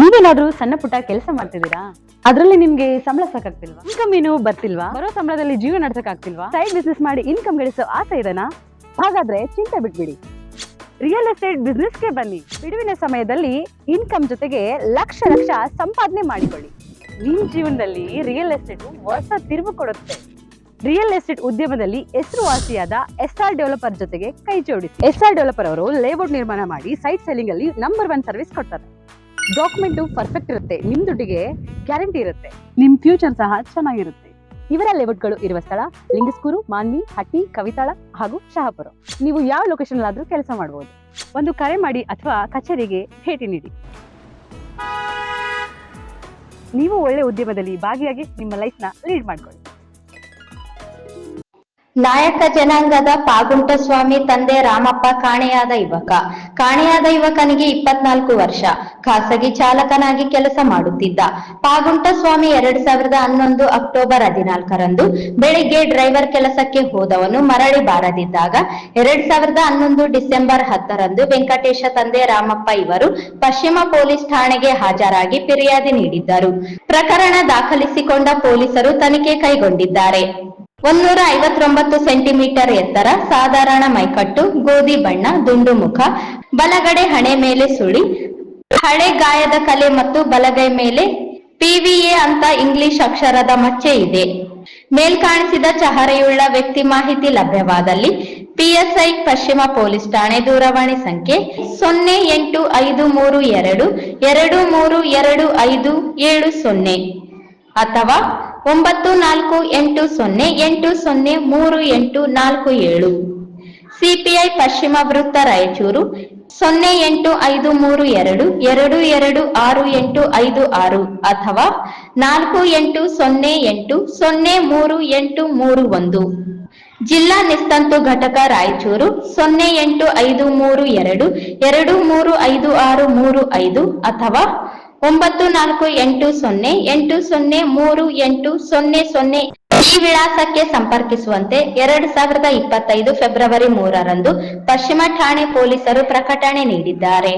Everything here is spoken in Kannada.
ನೀವೇನಾದ್ರೂ ಸಣ್ಣ ಪುಟ್ಟ ಕೆಲಸ ಮಾಡ್ತಿದ್ದೀರಾ? ಅದ್ರಲ್ಲಿ ನಿಮ್ಗೆ ಸಂಬಳ ಸಾಕಾಗ್ತಿಲ್ವಾ? ಇನ್ಕಮ್ ಏನು ಬರ್ತಿಲ್ವಾ? ಬರೋ ಸಂಬಳದಲ್ಲಿ ಜೀವನ ನಡ್ಸಕ್ ಆಗ್ತಿಲ್ವಾ? ಸೈಡ್ ಬಿಸ್ನೆಸ್ ಮಾಡಿ ಇನ್ಕಮ್ ಗಳಿಸೋ ಆಸೆ ಇದೆನಾ? ಹಾಗಾದ್ರೆ ಚಿಂತೆ ಬಿಟ್ಬಿಡಿ, ರಿಯಲ್ ಎಸ್ಟೇಟ್ ಬಿಸ್ನೆಸ್ಗೆ ಬನ್ನಿ. ಬಿಡುವಿನ ಸಮಯದಲ್ಲಿ ಇನ್ಕಮ್ ಜೊತೆಗೆ ಲಕ್ಷ ಲಕ್ಷ ಸಂಪಾದನೆ ಮಾಡಿಕೊಳ್ಳಿ. ನಿಮ್ ಜೀವನದಲ್ಲಿ ರಿಯಲ್ ಎಸ್ಟೇಟ್ ಹೊಸ ತಿರುವು ಕೊಡುತ್ತೆ. ರಿಯಲ್ ಎಸ್ಟೇಟ್ ಉದ್ಯಮದಲ್ಲಿ ಹೆಸರುವಾಸಿಯಾದ SR ಡೆವಲಪರ್ ಜೊತೆಗೆ ಕೈ ಜೋಡಿಸಿ. SR ಡೆವಲಪರ್ ಅವರು ಲೇಔಟ್ ನಿರ್ಮಾಣ ಮಾಡಿ ಸೈಟ್ ಸೆಲ್ಲಿಂಗ್ ಅಲ್ಲಿ ನಂಬರ್ 1 ಸರ್ವಿಸ್ ಕೊಡ್ತಾರೆ. ಡಾಕ್ಯುಮೆಂಟ್ ಪರ್ಫೆಕ್ಟ್ ಇರುತ್ತೆ, ನಿಮ್ ದುಡ್ಡಿಗೆ ಗ್ಯಾರಂಟಿ ಇರುತ್ತೆ, ನಿಮ್ ಫ್ಯೂಚರ್ ಸಹ ಚೆನ್ನಾಗಿರುತ್ತೆ. ಇವರ ಲೇಔಟ್ಗಳು ಇರುವ ಸ್ಥಳ ಲಿಂಗಸ್ಕೂರು, ಮಾನ್ವಿ, ಹಟ್ಟಿ, ಕವಿತಾಳ ಹಾಗೂ ಶಹಾಪುರ. ನೀವು ಯಾವ ಲೊಕೇಶನ್ ಆದ್ರೂ ಕೆಲಸ ಮಾಡಬಹುದು. ಒಂದು ಕರೆ ಮಾಡಿ ಅಥವಾ ಕಚೇರಿಗೆ ಭೇಟಿ ನೀಡಿ. ನೀವು ಒಳ್ಳೆ ಉದ್ಯಮದಲ್ಲಿ ಭಾಗಿಯಾಗಿ ನಿಮ್ಮ ಲೈಫ್ ನ ಲೀಡ್ ಮಾಡ್ಕೊಳ್ಳಿ. ನಾಯಕ ಜನಾಂಗದ ಪಾಗುಂಟಸ್ವಾಮಿ ತಂದೆ ರಾಮಪ್ಪ ಕಾಣೆಯಾದ ಯುವಕನಿಗೆ 24 ವರ್ಷ, ಖಾಸಗಿ ಚಾಲಕನಾಗಿ ಕೆಲಸ ಮಾಡುತ್ತಿದ್ದ ಪಾಗುಂಟಸ್ವಾಮಿ 2011 ಅಕ್ಟೋಬರ್ 14ರಂದು ಬೆಳಿಗ್ಗೆ ಡ್ರೈವರ್ ಕೆಲಸಕ್ಕೆ ಹೋದವನು ಮರಳಿ ಬಾರದಿದ್ದಾಗ 2011 ಡಿಸೆಂಬರ್ 10ರಂದು ವೆಂಕಟೇಶ ತಂದೆ ರಾಮಪ್ಪ ಇವರು ಪಶ್ಚಿಮ ಪೊಲೀಸ್ ಠಾಣೆಗೆ ಹಾಜರಾಗಿ ಫಿರ್ಯಾದಿ ನೀಡಿದ್ದರು. ಪ್ರಕರಣ ದಾಖಲಿಸಿಕೊಂಡ ಪೊಲೀಸರು ತನಿಖೆ ಕೈಗೊಂಡಿದ್ದಾರೆ. 159 ಸೆಂಟಿಮೀಟರ್ ಎತ್ತರ, ಸಾಧಾರಣ ಮೈಕಟ್ಟು, ಗೋಧಿ ಬಣ್ಣ, ದುಂಡು ಮುಖ, ಬಲಗಡೆ ಹಣೆ ಮೇಲೆ ಸುಳಿ, ಹಳೆ ಗಾಯದ ಕಲೆ ಮತ್ತು ಬಲಗೈ ಮೇಲೆ PVA ಅಂತ ಇಂಗ್ಲಿಷ್ ಅಕ್ಷರದ ಮಚ್ಚೆ ಇದೆ. ಮೇಲ್ಕಾಣಿಸಿದ ಚಹರೆಯುಳ್ಳ ವ್ಯಕ್ತಿ ಮಾಹಿತಿ ಲಭ್ಯವಾದಲ್ಲಿ PSI ಪಶ್ಚಿಮ ಪೊಲೀಸ್ ಠಾಣೆ ದೂರವಾಣಿ ಸಂಖ್ಯೆ 0853 232570 ಅಥವಾ 9480803847. CPI ಪಶ್ಚಿಮ ವೃತ್ತ ರಾಯಚೂರು 0853 226856 ಅಥವಾ 4808033831. ಜಿಲ್ಲಾ ನಿಸ್ತಂತು ಘಟಕ ರಾಯಚೂರು 0853 235635 ಅಥವಾ 9480803800. ಈ ವಿಳಾಸಕ್ಕೆ ಸಂಪರ್ಕಿಸುವಂತೆ 2025 ಫೆಬ್ರವರಿ 3ರಂದು ಪಶ್ಚಿಮ ಠಾಣೆ ಪೊಲೀಸರು ಪ್ರಕಟಣೆ ನೀಡಿದ್ದಾರೆ.